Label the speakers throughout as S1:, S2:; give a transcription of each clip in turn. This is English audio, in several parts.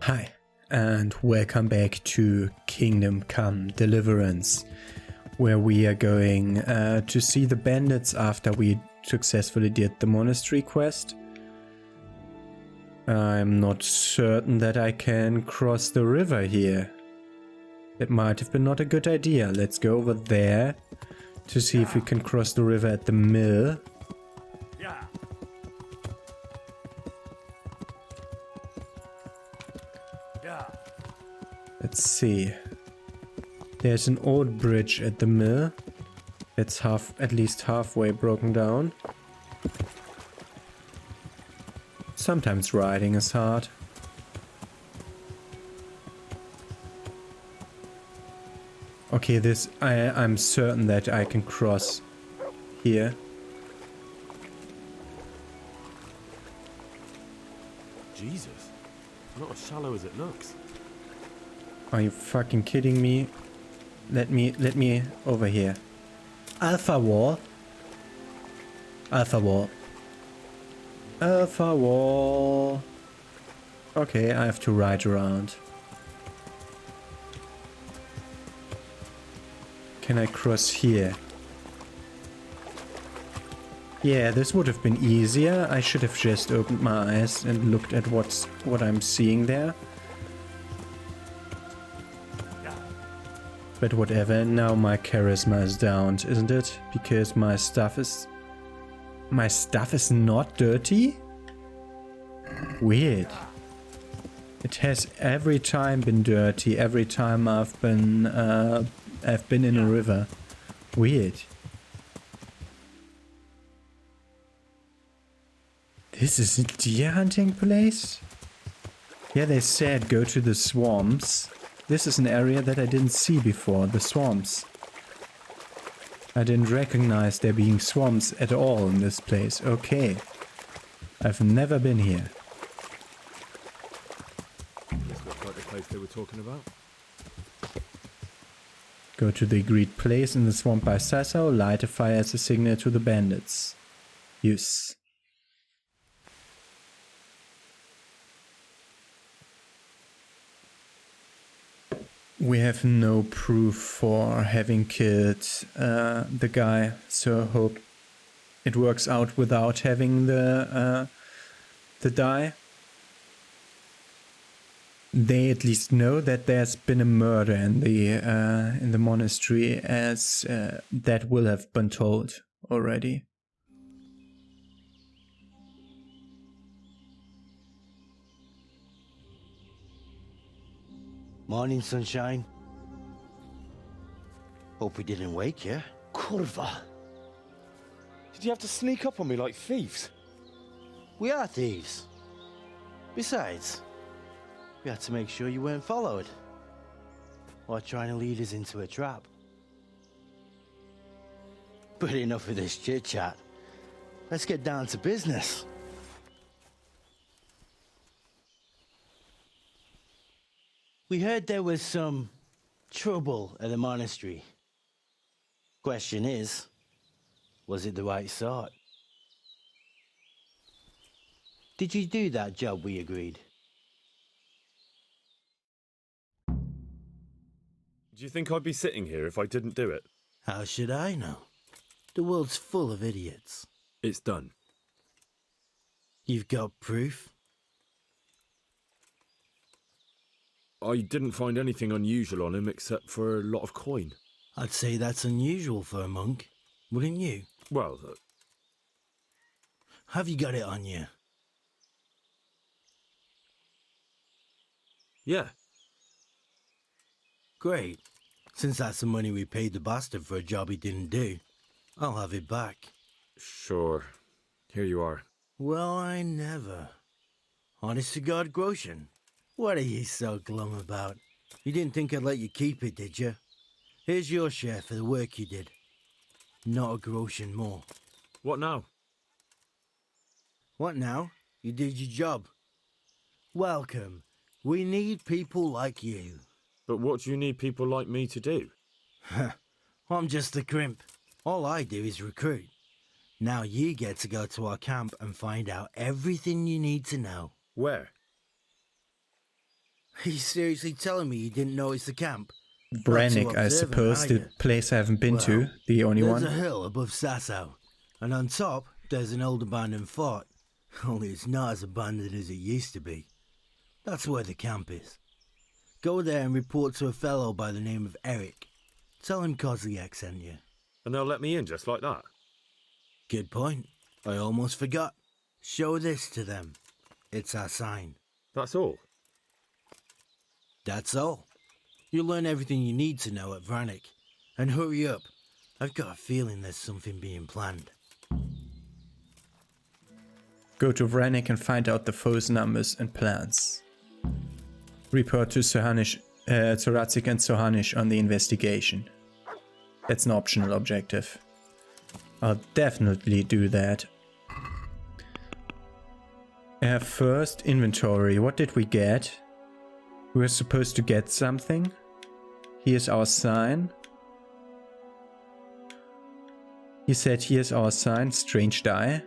S1: Hi, and welcome back to Kingdom Come Deliverance, where we are going to see the bandits after we successfully did the monastery quest. I'm not certain that I can cross the river here. It might have been not a good idea. Let's go over there to see if we can cross the river at the mill. Let's see. There's an old bridge at the mill. It's at least halfway broken down. Sometimes riding is hard. Okay, I'm certain that I can cross here.
S2: Jesus, not as shallow as it looks.
S1: Are you fucking kidding me? Let me over here. Alpha wall. Alpha wall. Alpha wall. Okay, I have to ride around. Can I cross here? Yeah, this would have been easier. I should have just opened my eyes and looked at what I'm seeing there. But whatever, now my charisma is down, isn't it? Because my stuff is not dirty? Weird. It has every time been dirty, every time I've been in a river. Weird. This is a deer hunting place? Yeah, they said go to the swamps. This is an area that I didn't see before, the swamps. I didn't recognize there being swamps at all in this place. Okay. I've never been here.
S2: This looks like the place they were talking about.
S1: Go to the agreed place in the swamp by Sasso, light a fire as a signal to the bandits. Use. We have no proof for having killed the guy, so hope it works out without having the die. They at least know that there's been a murder in the monastery, as that will have been told already.
S3: Morning, sunshine. Hope we didn't wake you.
S2: Kurva! Did you have to sneak up on me like thieves?
S3: We are thieves. Besides, we had to make sure you weren't followed, or trying to lead us into a trap. But enough of this chit-chat. Let's get down to business. We heard there was some trouble at the monastery. Question is, was it the right sort? Did you do that job we agreed?
S2: Do you think I'd be sitting here if I didn't do it?
S3: How should I know? The world's full of idiots.
S2: It's done.
S3: You've got proof?
S2: I didn't find anything unusual on him except for a lot of coin.
S3: I'd say that's unusual for a monk, wouldn't you?
S2: Well,
S3: Have you got it on you?
S2: yeah.
S3: Great. Since that's the money we paid the bastard for a job he didn't do, I'll have it back.
S2: Sure. Here you are.
S3: Well, I never. Honest to God, Groshen. What are you so glum about? You didn't think I'd let you keep it, did you? Here's your share for the work you did. Not a groschen more.
S2: What now?
S3: What now? You did your job. Welcome. We need people like you.
S2: But what do you need people like me to do?
S3: I'm just a crimp. All I do is recruit. Now you get to go to our camp and find out everything you need to know.
S2: Where?
S3: Are you seriously telling me you didn't notice the camp?
S1: Brannick, I suppose, the place I haven't been to, the only
S3: there's
S1: one.
S3: a hill above Sasau, and on top there's an old abandoned fort. Only it's not as abandoned as it used to be. That's where the camp is. Go there and report to a fellow by the name of Eric. Tell him Kozliak sent you.
S2: And they'll let me in just like that?
S3: Good point. I almost forgot. Show this to them. It's our sign.
S2: That's all?
S3: That's all. You'll learn everything you need to know at Brannick. And hurry up. I've got a feeling there's something being planned.
S1: Go to Brannick and find out the foe's numbers and plans. Report to Radzik and Sohanish on the investigation. That's an optional objective. I'll definitely do that. First, inventory. What did we get? We were supposed to get something. Here's our sign. He said, here's our sign, strange die.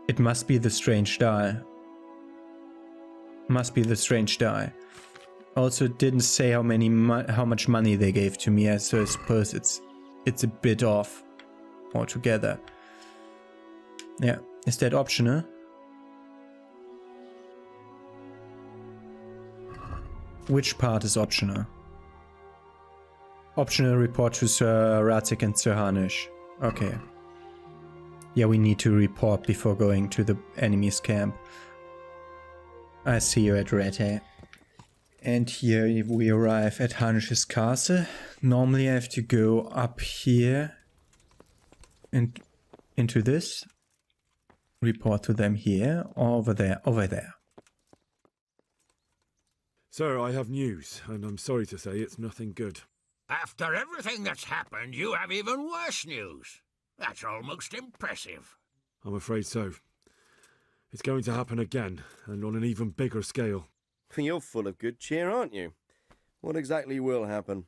S1: It must be the strange die. Must be the strange die. Also didn't say how much money they gave to me, so I suppose it's a bit off altogether. Yeah, is that optional? Which part is optional? Optional report to Sir Radzik and Sir Hanish. Okay. Yeah, we need to report before going to the enemy's camp. I see you at Red Hay. And here we arrive at Hanish's castle. Normally I have to go up here and into this. Report to them here, or over there, over there.
S2: Sir, I have news, and I'm sorry to say it's nothing good.
S4: After everything that's happened, you have even worse news. That's almost impressive.
S2: I'm afraid so. It's going to happen again, and on an even bigger scale.
S5: You're full of good cheer, aren't you? What exactly will happen?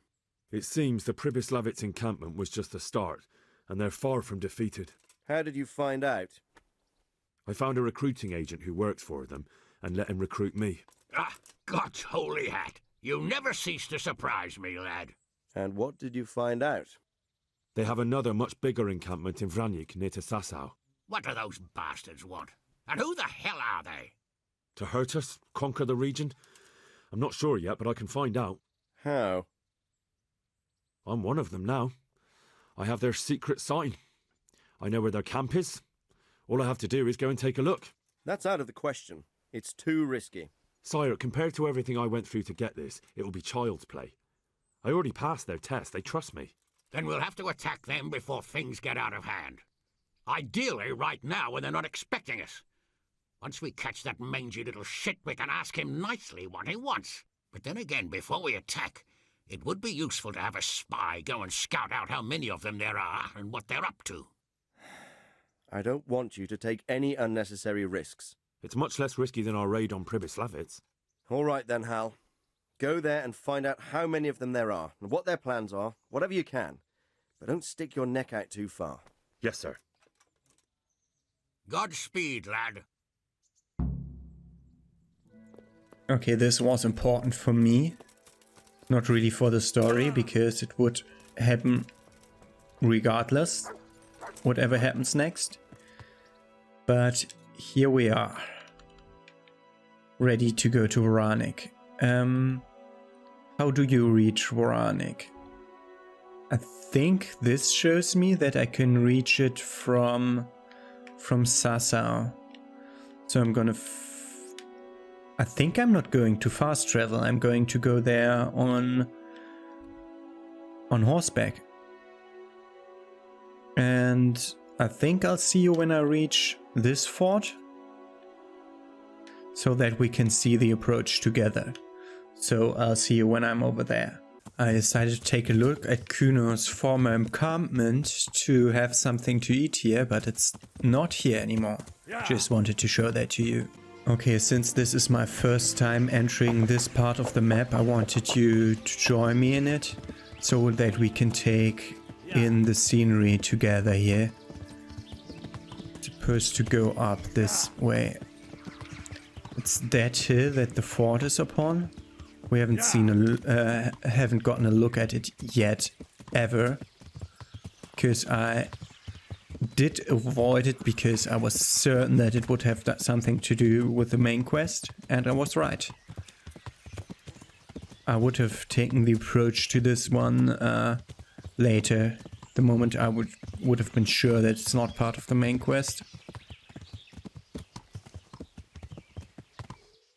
S2: It seems the Pribyslavitz encampment was just the start, and they're far from defeated.
S5: How did you find out?
S2: I found a recruiting agent who works for them, and let him recruit me.
S4: Ah, God's holy hat. You never cease to surprise me, lad.
S5: And what did you find out?
S2: They have another much bigger encampment in Vranik near to Sasau.
S4: What do those bastards want? And who the hell are they?
S2: To hurt us? Conquer the region? I'm not sure yet, but I can find out.
S5: How?
S2: I'm one of them now. I have their secret sign. I know where their camp is. All I have to do is go and take a look.
S5: That's out of the question. It's too risky.
S2: Sire, compared to everything I went through to get this, it will be child's play. I already passed their test. They trust me.
S4: Then we'll have to attack them before things get out of hand. Ideally right now when they're not expecting us. Once we catch that mangy little shit, we can ask him nicely what he wants. But then again, before we attack, it would be useful to have a spy go and scout out how many of them there are and what they're up to.
S5: I don't want you to take any unnecessary risks.
S2: It's much less risky than our raid on Pribyslavitz.
S5: All right then, Hal. Go there and find out how many of them there are, and what their plans are, whatever you can. But don't stick your neck out too far.
S2: Yes, sir.
S4: Godspeed, lad.
S1: Okay, this was important for me. Not really for the story, because it would happen regardless. Whatever happens next. But here we are. Ready to go to Vranik. How do you reach Vranik? I think this shows me that I can reach it from Sasau. So I'm gonna... I think I'm not going to fast travel. I'm going to go there on horseback. And I think I'll see you when I reach this fort, so that we can see the approach together. So I'll see you when I'm over there. I decided to take a look at Kuno's former encampment to have something to eat here, but it's not here anymore. Just wanted to show that to you. Okay, since this is my first time entering this part of the map, I wanted you to join me in it, so that we can take in the scenery together here. Supposed to go up this way. It's that hill that the fort is upon. We haven't haven't gotten a look at it yet, ever. Because I did avoid it because I was certain that it would have something to do with the main quest, and I was right. I would have taken the approach to this one later, the moment I would have been sure that it's not part of the main quest.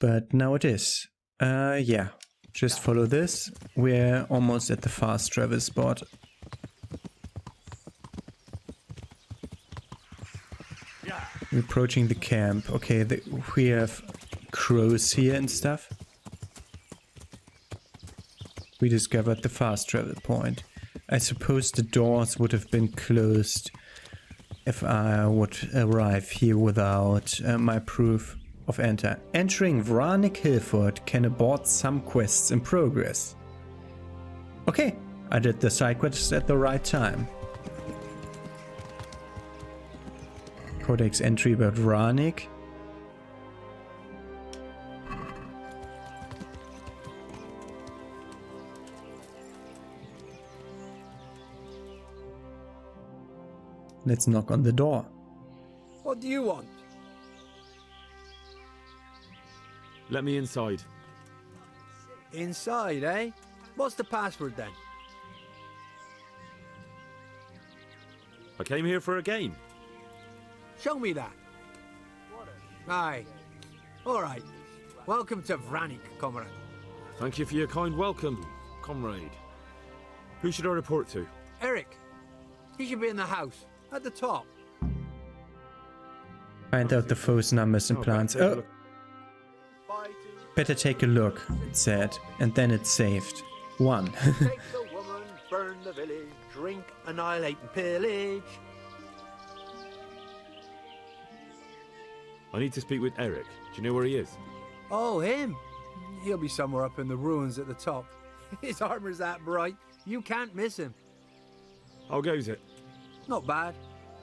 S1: But now it is. Yeah, just follow this. We're almost at the fast travel spot. We're approaching the camp. Okay, we have crows here and stuff. We discovered the fast travel point. I suppose the doors would have been closed if I would arrive here without my proof of entering Vranik Hillfort can abort some quests in progress. Okay, I did the side quest at the right time. Codex entry about Vranik. Let's knock on the door.
S6: What do you want?
S2: Let me inside.
S6: Inside, eh? What's the password then?
S2: I came here for a game.
S6: Show me that. Aye. All right. Welcome to Vranik, comrade.
S2: Thank you for your kind welcome, comrade. Who should I report to?
S6: Eric. He should be in the house, at the top.
S1: Find out the foe's numbers and plans. Oh! Better take a look, it said, and then it saved. 1.
S6: Take the woman, burn the village, drink, annihilate and pillage.
S2: I need to speak with Eric. Do you know where he is?
S6: Oh, him? He'll be somewhere up in the ruins at the top. His armor's that bright, you can't miss him.
S2: How goes it?
S6: Not bad.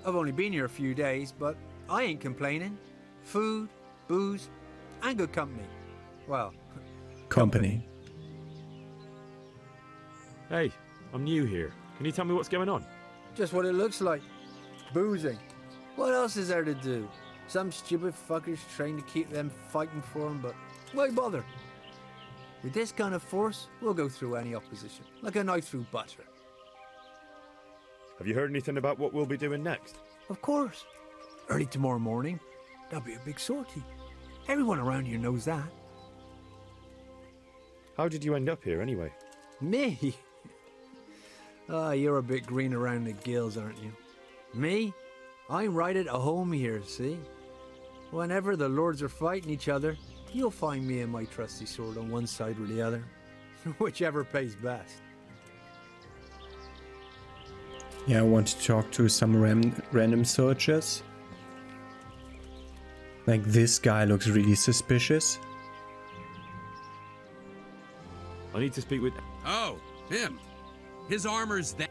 S6: I've only been here a few days, but I ain't complaining. Food, booze, and good company. Well,
S1: Company.
S2: Hey, I'm new here. Can you tell me what's going on?
S6: just what it looks like. Boozing. What else is there to do? Some stupid fuckers trying to keep them fighting for him, but why bother? With this kind of force, we'll go through any opposition, like a knife through butter.
S2: Have you heard anything about what we'll be doing next?
S6: Of course. Early tomorrow morning, there'll be a big sortie. Everyone around here knows that.
S2: How did you end up here anyway?
S6: Me? Ah, you're a bit green around the gills, aren't you? Me? I'm right at home here, see? Whenever the lords are fighting each other, you'll find me and my trusty sword on one side or the other. Whichever pays best.
S1: Yeah, I want to talk to some random soldiers. Like, this guy looks really suspicious.
S2: I need to speak with...
S7: Oh, him. His armor's that.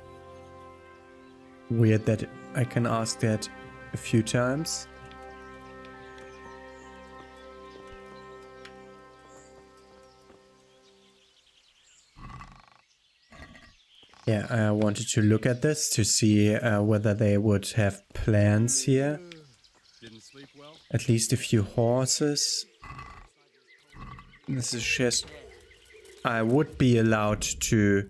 S1: Weird that I can ask that a few times. Yeah, I wanted to look at this to see whether they would have plans here.
S7: Didn't sleep well?
S1: At least a few horses. This is just... I would be allowed to...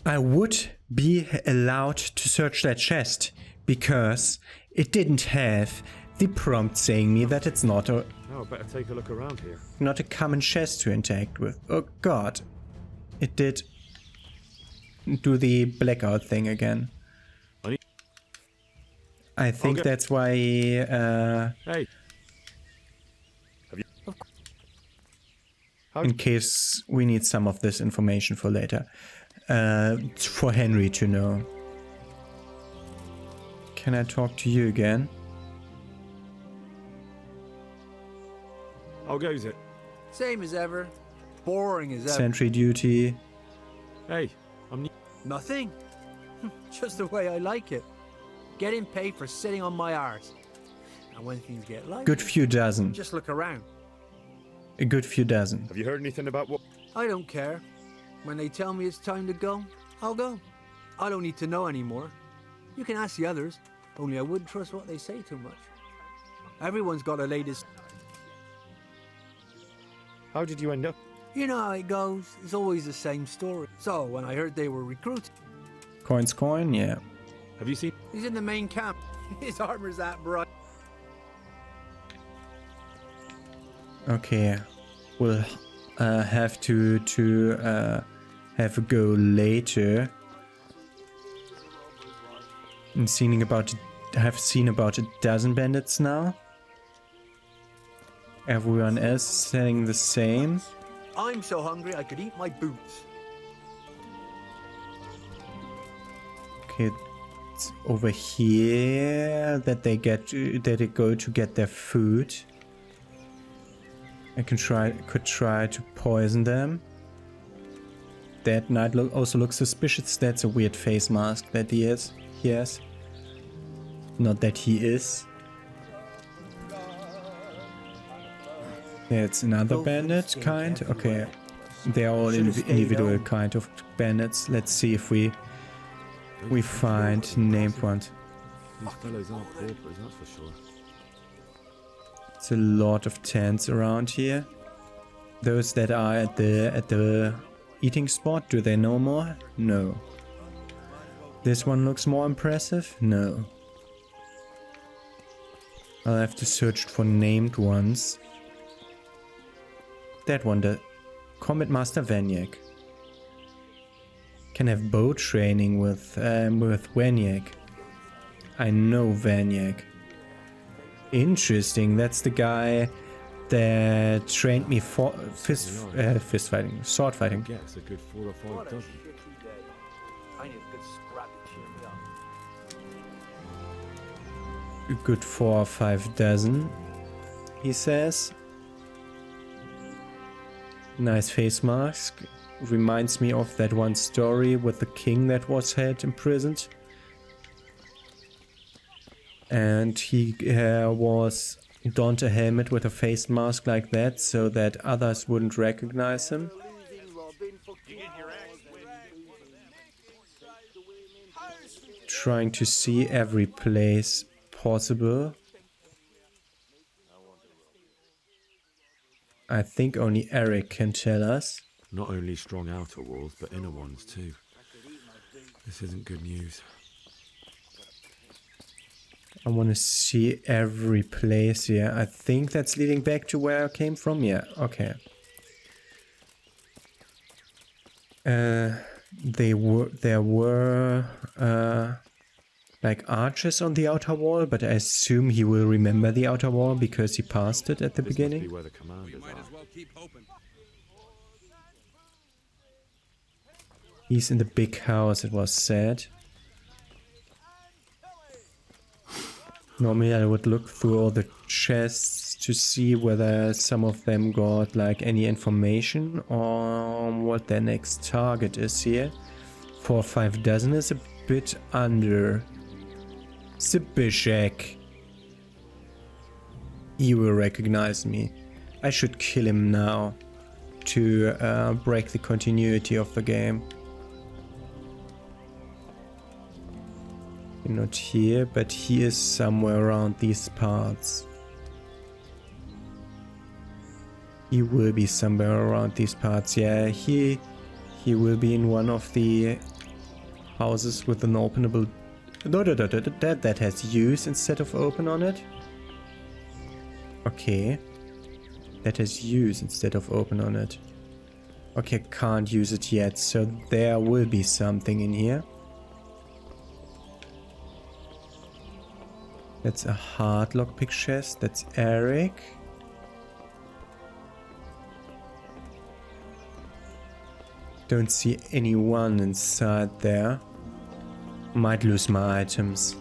S1: I would be allowed to search that chest because it didn't have the prompt saying me that it's not a...
S2: Oh, I better take a look around here.
S1: Not a common chest to interact with. Oh god. It did do the blackout thing again. I think
S2: Okay.
S1: that's why
S2: Hey. Have you...
S1: in case we need some of this information for later. For Henry to know. Can I talk to you again?
S2: How goes it?
S6: Same as ever. Boring as ever.
S1: Sentry duty.
S2: Hey, I'm new.
S6: Nothing. Just the way I like it. Getting paid for sitting on my arse. And when things get light,
S1: Good few dozen.
S6: just look around.
S1: A good few dozen.
S2: Have you heard anything about what?
S6: I don't care. When they tell me it's time to go, I'll go. I don't need to know anymore. You can ask the others, only I wouldn't trust what they say too much. Everyone's got a latest.
S2: How did you end up?
S6: You know how it goes. It's always the same story. So, when I heard they were recruited,
S1: Coins coin, yeah.
S2: Have you seen?
S6: he's in the main camp. His armor's that bright.
S1: Okay. We'll have to have a go later. I've seen about a dozen bandits now. Everyone else is saying the same.
S6: I'm so hungry I could eat my boots.
S1: Okay, it's over here that they go to get their food. I could try to poison them. That knight also looks suspicious. That's a weird face mask that he has. Not that he is. Yeah, it's another bandit kind. Okay, they are all individual kind of bandits. Let's see if we find named ones.
S2: These fellows aren't paupers, that's for sure.
S1: It's a lot of tents around here. Those that are at the eating spot, do they know more? No. This one looks more impressive? No. I'll have to search for named ones. That one, the Combat Master Vanyek. Can have bow training with Vanyek. I know Vanyek. Interesting, that's the guy that trained me for fist fighting, sword fighting.
S2: I guess a good 4 or 5 dozen.
S6: I need a good scrap to cheer me up.
S1: A good 4 or 5 dozen, he says. Nice face mask. Reminds me of that one story with the king that was held imprisoned. And he was donned a helmet with a face mask like that so that others wouldn't recognize him. Trying to see every place possible. I think only Eric can tell us.
S2: Not only strong outer walls, but inner ones too. This isn't good news.
S1: I want to see every place here. I think that's leading back to where I came from. Yeah, okay. There were like archers on the outer wall, but I assume he will remember the outer wall because he passed it at the
S2: This must
S1: beginning.
S2: be where the commanders
S7: Might
S2: are.
S7: as well keep hoping.
S1: He's in the big house, it was said. Normally I would look through all the chests to see whether some of them got like any information on what their next target is here. 4 or 5 dozen is a bit under. Zbyszek. He will recognize me. I should kill him now to break the continuity of the game. Not here, but he is somewhere around these parts. He will be somewhere around these parts. Yeah, he will be in one of the houses with an openable... No, that has use instead of open on it. Okay. That has use instead of open on it. Okay, can't use it yet, so there will be something in here. That's a hard lockpick chest. That's Eric. Don't see anyone inside there. Might lose my items.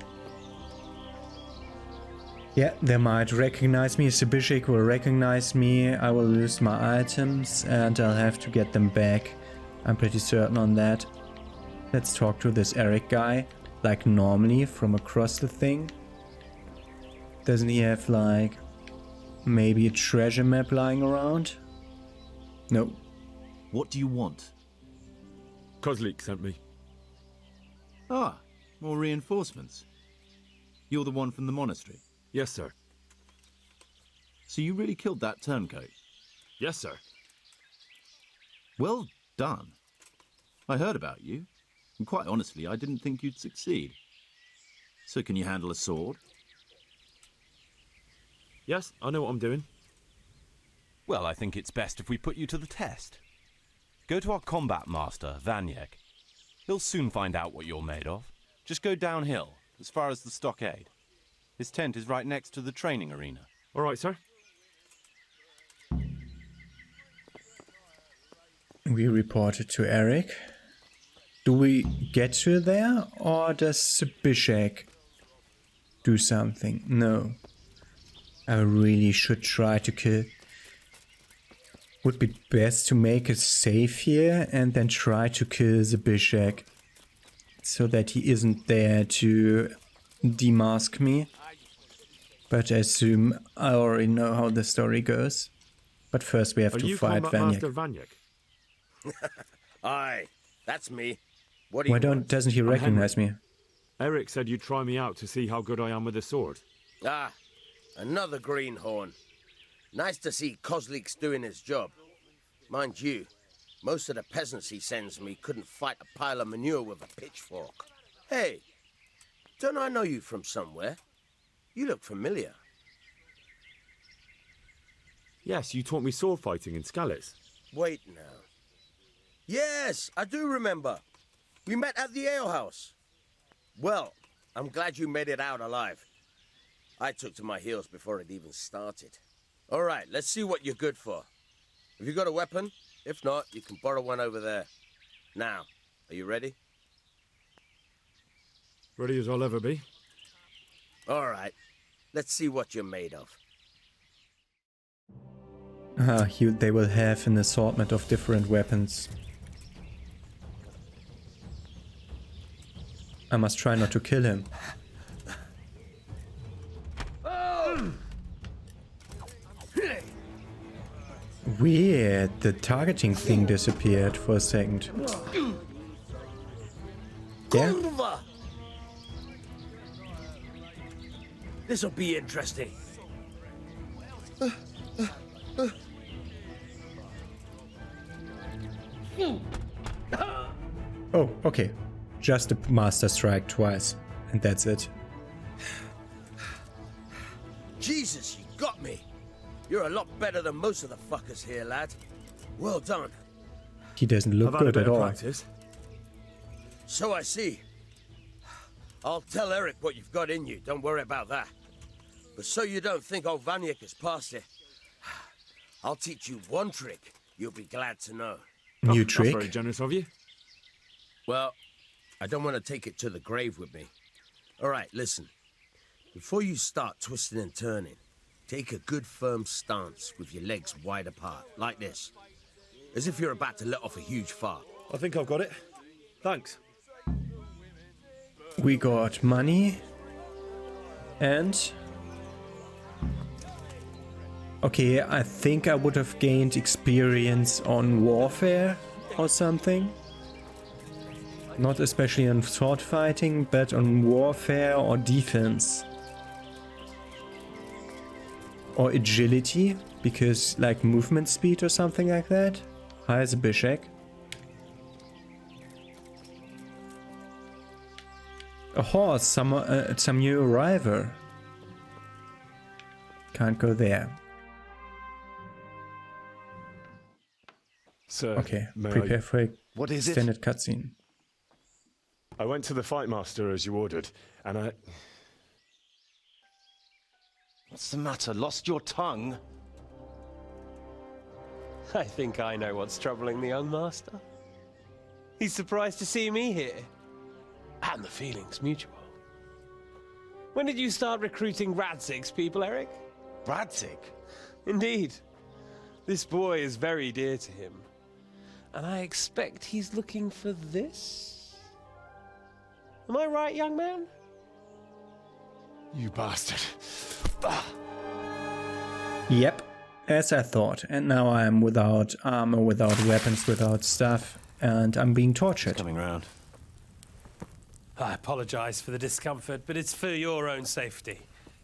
S1: Yeah, they might recognize me. Zbyszek will recognize me. I will lose my items and I'll have to get them back. I'm pretty certain on that. Let's talk to this Eric guy, like normally from across the thing. Doesn't he have, like, maybe a treasure map lying around? No.
S8: What do you want?
S2: Kozlik sent me.
S8: Ah, more reinforcements. You're the one from the monastery.
S2: Yes, sir.
S8: So you really killed that turncoat?
S2: Yes, sir.
S8: Well done. I heard about you, and quite honestly, I didn't think you'd succeed. So can you handle a sword?
S2: Yes, I know what I'm doing.
S9: Well, I think it's best if we put you to the test. Go to our combat master, Vanyek. He'll soon find out what you're made of. Just go downhill, as far as the stockade. His tent is right next to the training arena.
S2: All right, sir.
S1: We reported to Eric. Do we get to there, or does Bishek do something? No. I really should try to kill. Would be best to make a save here and then try to kill the Bishek, so that he isn't there to demask me. But I assume I already know how the story goes. But first we have to fight
S2: Combat Master
S1: Vanyek.
S2: Vanyek?
S5: Aye, that's me. What do you
S1: Why
S5: want?
S1: doesn't he recognize me?
S2: Eric said you'd try me out to see how good I am with a sword.
S5: Ah, another greenhorn. Nice to see Kozlik's doing his job. Mind you, most of the peasants he sends me couldn't fight a pile of manure with a pitchfork. Hey, don't I know you from somewhere? You look familiar.
S2: Yes, you taught me sword fighting in Skalitz.
S5: Wait now. Yes, I do remember. We met at the alehouse. Well, I'm glad you made it out alive. I took to my heels before it even started. All right, let's see what you're good for. Have you got a weapon? If not, you can borrow one over there. Now, are you ready?
S2: Ready as I'll ever be.
S5: All right, let's see what you're made of.
S1: They will have an assortment of different weapons. I must try not to kill him. Weird, the targeting thing disappeared for a second. Yeah?
S5: This'll be interesting.
S1: Oh, okay. Just a master strike twice, and that's it.
S5: Jesus, you got me. You're a lot better than most of the fuckers here, lad. Well done.
S1: He doesn't look
S2: I've had a
S1: good
S2: bit
S1: at
S2: of
S1: all.
S2: practice.
S5: So I see. I'll tell Eric what you've got in you, don't worry about that. But so you don't think old Vanyek has passed it, I'll teach you one trick you'll be glad to know.
S1: New
S2: That's
S1: trick?
S2: very generous of you.
S5: Well, I don't want to take it to the grave with me. All right, listen. Before you start twisting and turning, take a good firm stance with your legs wide apart, like this. As if you're about to let off a huge fart.
S2: I think I've got it. Thanks.
S1: We got money. And... okay, I think I would have gained experience on warfare or something. Not especially on sword fighting, but on warfare or defense. Or agility, because like movement speed or something like that. Hi, Zabishek. A horse, some new arrival. Can't go there.
S10: Sir,
S1: Okay,
S10: may
S1: prepare for a
S10: What is it?
S1: extended cutscene.
S10: I went to the fight master as you ordered, and I...
S9: What's the matter? Lost your tongue?
S11: I think I know what's troubling the young master. He's surprised to see me here. And the feeling's mutual. When did you start recruiting Radzig's people, Eric?
S9: Radzig?
S11: Indeed. This boy is very dear to him. And I expect he's looking for this? Am I right, young man?
S10: You bastard.
S1: Yep, as I thought. And now I'm without armor, without weapons, without stuff, and I'm being tortured.
S8: Coming round.
S11: I apologize for the discomfort, but it's for your own safety.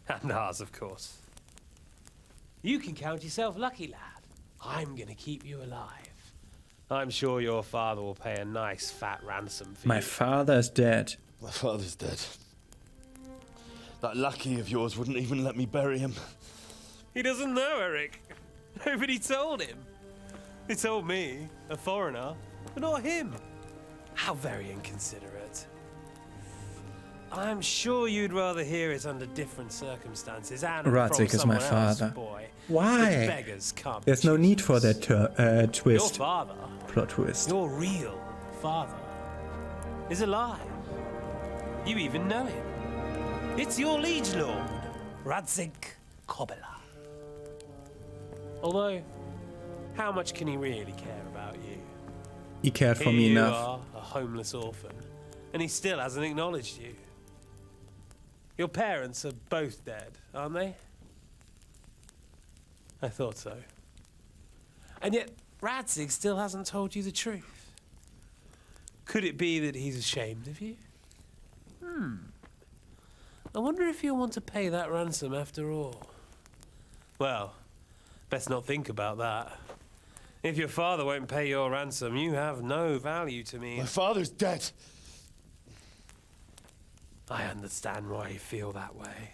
S11: And ours, of course. You can count yourself lucky, lad. I'm gonna keep you alive. I'm sure your father will pay a nice fat ransom for you.
S1: My father's dead.
S10: My father's dead. That lackey of yours wouldn't even let me bury him.
S11: He doesn't know, Eric. Nobody told him. He told me, a foreigner, but not him. How very inconsiderate. I'm sure you'd rather hear it under different circumstances and
S1: Radzik
S11: from
S1: is my
S11: someone else,
S1: father.
S11: boy.
S1: Why?
S11: But beggars can't
S1: There's
S11: be
S1: no need for
S11: choosers.
S1: that twist.
S11: Your father,
S1: Plot twist.
S11: your real father, is alive. You even know him. It's your liege lord, Radzik Kobela. Although, how much can he really care about you?
S1: He cared for
S11: Here
S1: me
S11: you
S1: enough.
S11: are, a homeless orphan, and he still hasn't acknowledged you. Your parents are both dead, aren't they? I thought so. And yet, Radzik still hasn't told you the truth. Could it be that he's ashamed of you? I wonder if you'll want to pay that ransom after all. Well, best not think about that. If your father won't pay your ransom, you have no value to me.
S10: My father's dead.
S11: I understand why you feel that way.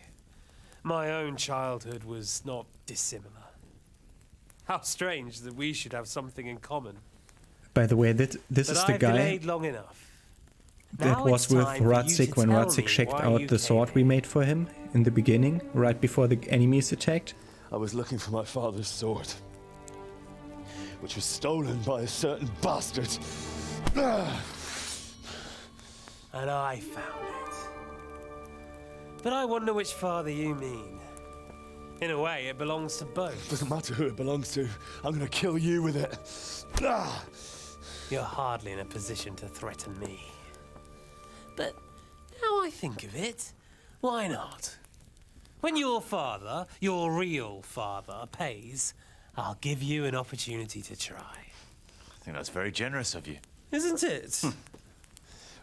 S11: My own childhood was not dissimilar. How strange that we should have something in common.
S1: By the way, this
S11: But
S1: is the
S11: I've
S1: guy
S11: delayed long enough.
S1: that
S11: Now
S1: was
S11: it's
S1: with
S11: time for you to
S1: Radzik when
S11: tell
S1: Radzik
S11: me
S1: checked
S11: why
S1: out
S11: you
S1: the sword
S11: came
S1: we
S11: here.
S1: made for him in the beginning, right before the enemies attacked.
S10: I was looking for my father's sword, which was stolen by a certain bastard.
S11: And I found it. But I wonder which father you mean. In a way, it belongs to both.
S10: Doesn't matter who it belongs to. I'm gonna kill you with it.
S11: You're hardly in a position to threaten me. But now I think of it, why not? When your father, your real father, pays, I'll give you an opportunity to try.
S8: I think that's very generous of you.
S11: Isn't it?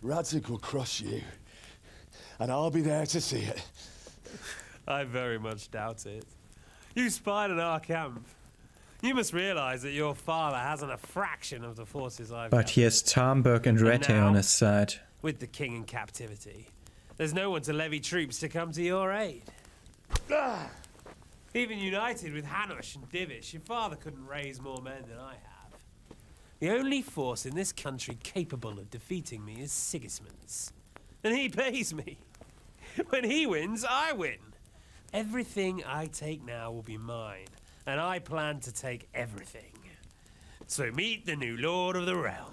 S10: Radzik will crush you, and I'll be there to see it.
S11: I very much doubt it. You spied on our camp. You must realize that your father hasn't a fraction of the forces I've
S1: But
S11: got.
S1: he has Tarnberg and Rete
S11: now-
S1: on his side.
S11: With the king in captivity, there's no one to levy troops to come to your aid. Even united with Hanush and Divish, your father couldn't raise more men than I have. The only force in this country capable of defeating me is Sigismund's. And he pays me. When he wins, I win. Everything I take now will be mine, and I plan to take everything. So meet the new lord of the realm.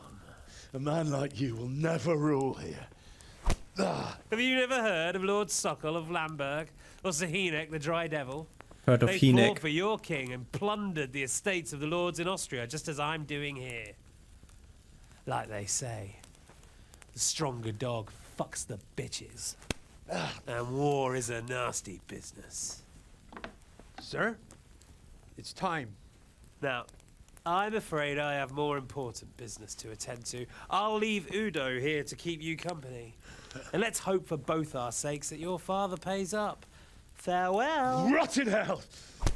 S10: A man like you will never rule here.
S11: Have you never heard of Lord Sokol of Lamberg, or Sigismund the Dry Devil?
S1: Heard of
S11: They
S1: Hynek.
S11: fought for your king and plundered the estates of the lords in Austria, just as I'm doing here. Like they say, the stronger dog fucks the bitches. And war is a nasty business.
S6: Sir, it's time.
S11: Now, I'm afraid I have more important business to attend to. I'll leave Udo here to keep you company. And let's hope for both our sakes that your father pays up. Farewell.
S10: Rot in hell!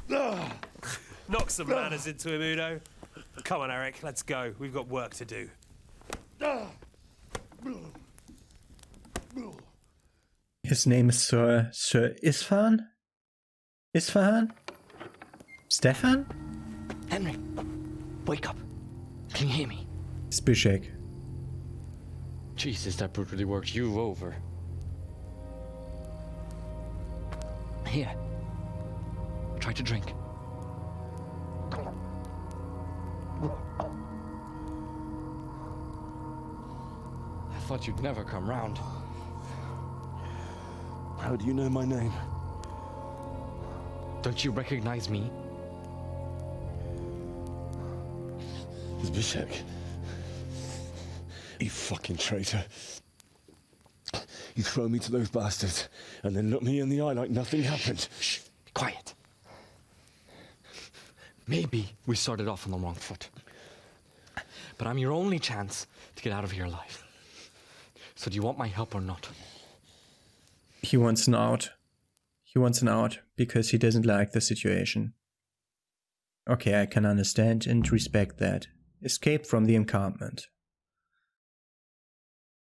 S11: Knock some manners into him, Udo. Come on, Eric, let's go. We've got work to do.
S1: His name is Sir Isfahan? Isfahan? Stefan?
S12: Henry, wake up. Can you hear me?
S1: Zbyszek.
S12: Jesus, that brutally worked you over. Here. Try to drink. I thought you'd never come round.
S10: How do you know my name?
S12: Don't you recognize me?
S10: Zbyszek. You fucking traitor. You throw me to those bastards, and then look me in the eye like nothing happened.
S12: Shh, be quiet. Maybe we started off on the wrong foot. But I'm your only chance to get out of here alive. So do you want my help or not?
S1: He wants an out. He wants an out because he doesn't like the situation. Okay, I can understand and respect that. Escape from the encampment.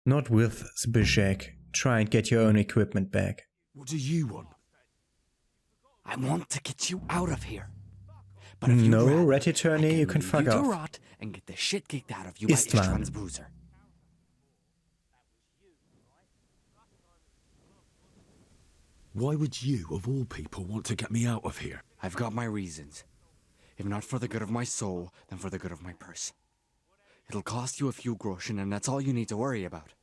S1: Not with Zbyszek. Try and get your own equipment back.
S2: What do you want?
S12: I want to get you out of here. But if
S1: No,
S12: rather,
S1: Red Attorney, you can
S12: leave
S1: fuck
S12: you to
S1: off.
S12: rot and get the shit kicked out of you by
S1: Istvan.
S12: István's bruiser.
S2: Why would you, of all people, want to get me out of here?
S12: I've got my reasons. If not for the good of my soul, then for the good of my purse. It'll cost you a few groschen, and that's all you need to worry about.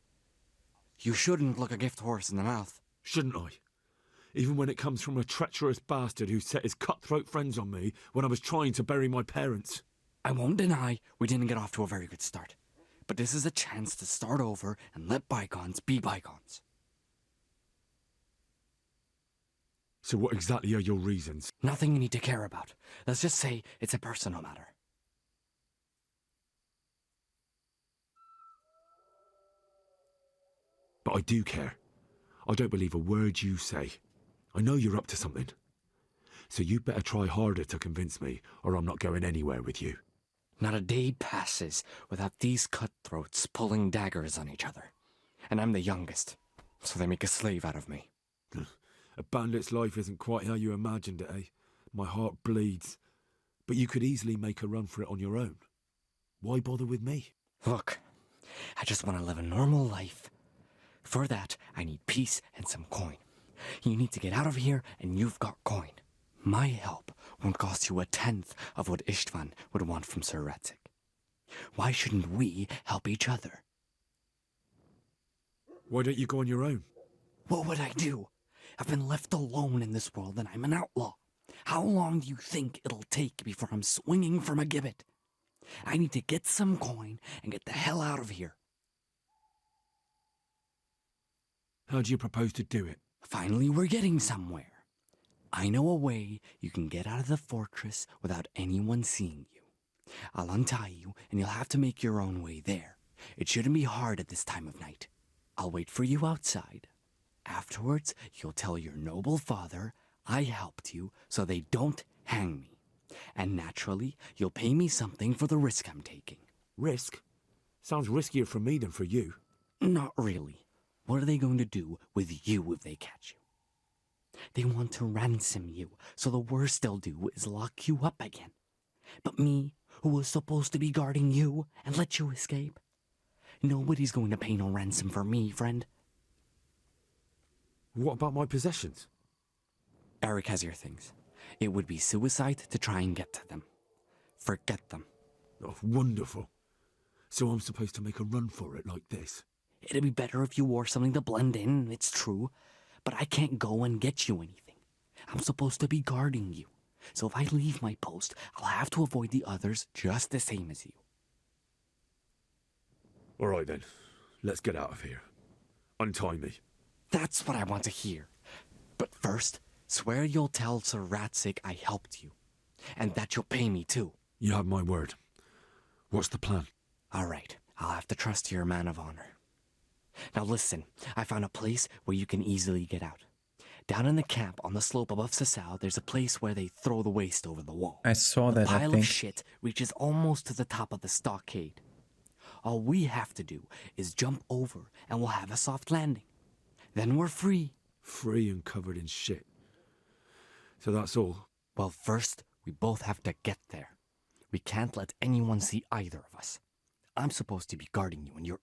S12: You shouldn't look a gift horse in the mouth.
S2: Shouldn't I? Even when it comes from a treacherous bastard who set his cutthroat friends on me when I was trying to bury my parents.
S12: I won't deny we didn't get off to a very good start. But this is a chance to start over and let bygones be bygones.
S2: So what exactly are your reasons?
S12: Nothing you need to care about. Let's just say it's a personal matter.
S2: But I do care. I don't believe a word you say. I know you're up to something. So you better try harder to convince me, or I'm not going anywhere with you.
S12: Not a day passes without these cutthroats pulling daggers on each other. And I'm the youngest, so they make a slave out of me.
S2: A bandit's life isn't quite how you imagined it, eh? My heart bleeds. But you could easily make a run for it on your own. Why bother with me?
S12: Look, I just want to live a normal life. For that, I need peace and some coin. You need to get out of here, and you've got coin. My help won't cost you a tenth of what István would want from Sir Radzig. Why shouldn't we help each other?
S2: Why don't you go on your own?
S12: What would I do? I've been left alone in this world, and I'm an outlaw. How long do you think it'll take before I'm swinging from a gibbet? I need to get some coin and get the hell out of here.
S2: How do you propose to do it?
S12: Finally, we're getting somewhere. I know a way you can get out of the fortress without anyone seeing you. I'll untie you, and you'll have to make your own way there. It shouldn't be hard at this time of night. I'll wait for you outside. Afterwards, you'll tell your noble father I helped you so they don't hang me. And naturally, you'll pay me something for the risk I'm taking.
S2: Risk? Sounds riskier for me than for you.
S12: Not really. What are they going to do with you if they catch you? They want to ransom you, so the worst they'll do is lock you up again. But me, who was supposed to be guarding you and let you escape? Nobody's going to pay no ransom for me, friend.
S2: What about my possessions?
S12: Eric has your things. It would be suicide to try and get to them. Forget them.
S2: Oh, wonderful. So I'm supposed to make a run for it like this?
S12: It'd be better if you wore something to blend in, it's true. But I can't go and get you anything. I'm supposed to be guarding you. So if I leave my post, I'll have to avoid the others just the same as you.
S2: All right then. Let's get out of here. Untie me.
S12: That's what I want to hear. But first, swear you'll tell Sir Radzig I helped you. And that you'll pay me too.
S2: You have my word. What's the plan?
S12: All right. I'll have to trust you're a man of honor. Now listen, I found a place where you can easily get out. Down in the camp on the slope above Sasau, there's a place where they throw the waste over the wall.
S1: I saw
S12: The
S1: that, I
S12: pile
S1: think.
S12: of shit reaches almost to the top of the stockade. All we have to do is jump over and we'll have a soft landing. Then we're free.
S2: Free and covered in shit. So that's all?
S12: Well, first, we both have to get there. We can't let anyone see either of us. I'm supposed to be guarding you and you're...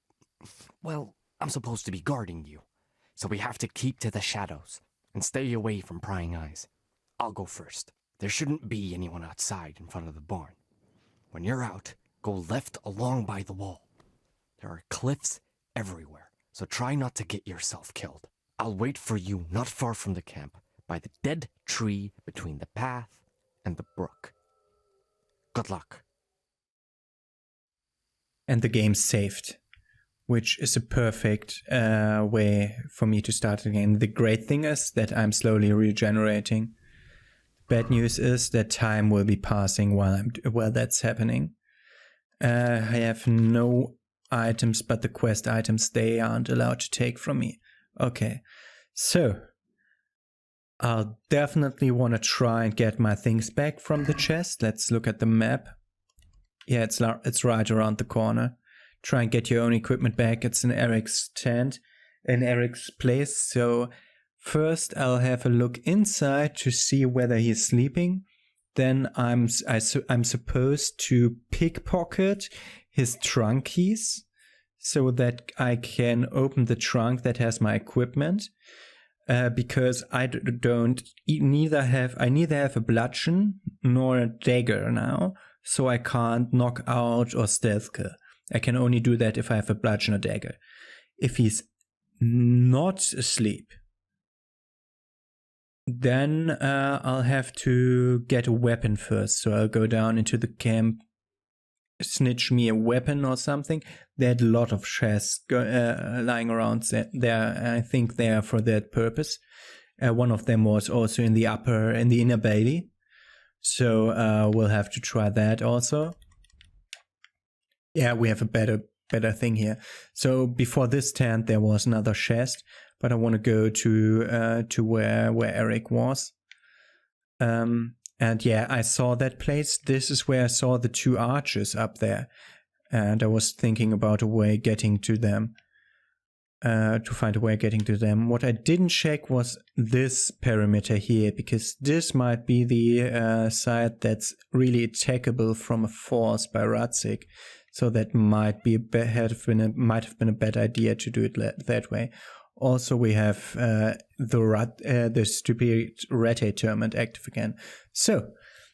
S12: Well, I'm supposed to be guarding you. So we have to keep to the shadows and stay away from prying eyes. I'll go first. There shouldn't be anyone outside in front of the barn. When you're out, go left along by the wall. There are cliffs everywhere, so try not to get yourself killed. I'll wait for you not far from the camp, by the dead tree between the path and the brook. Good luck.
S1: And the game's saved. which is a perfect way for me to start again. The great thing is that I'm slowly regenerating. Bad news is that time will be passing while that's happening. I have no items but the quest items they aren't allowed to take from me. Okay, so I'll definitely want to try and get my things back from the chest. Let's look at the map. Yeah, it's right around the corner. Try and get your own equipment back. It's in Eric's tent, in Eric's place. So first I'll have a look inside to see whether he's sleeping. Then I'm supposed to pickpocket his trunk keys so that I can open the trunk that has my equipment. Because I neither have a bludgeon nor a dagger now, so I can't knock out or stealth kill. I can only do that if I have a bludgeon or dagger. If he's not asleep, then I'll have to get a weapon first. So I'll go down into the camp, snitch me a weapon or something. There are a lot of chests lying around there. I think they are for that purpose. One of them was also in the inner bailey. So we'll have to try that also. Yeah, we have a better thing here. So before this tent, there was another chest, but I want to go to where Eric was. And yeah, I saw that place. This is where I saw the 2 archers up there. And I was thinking about a way getting to them. To find a way getting to them. What I didn't check was this perimeter here, because this might be the side that's really attackable from a force by Radzig. So that might have been a bad idea to do it that way. Also, we have the stupid Rete tournament active again. So,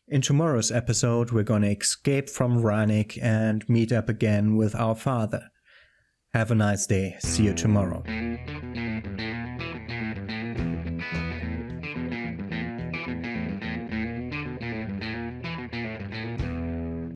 S1: in tomorrow's episode, we're gonna escape from Ranik and meet up again with our father. Have a nice day. See you tomorrow.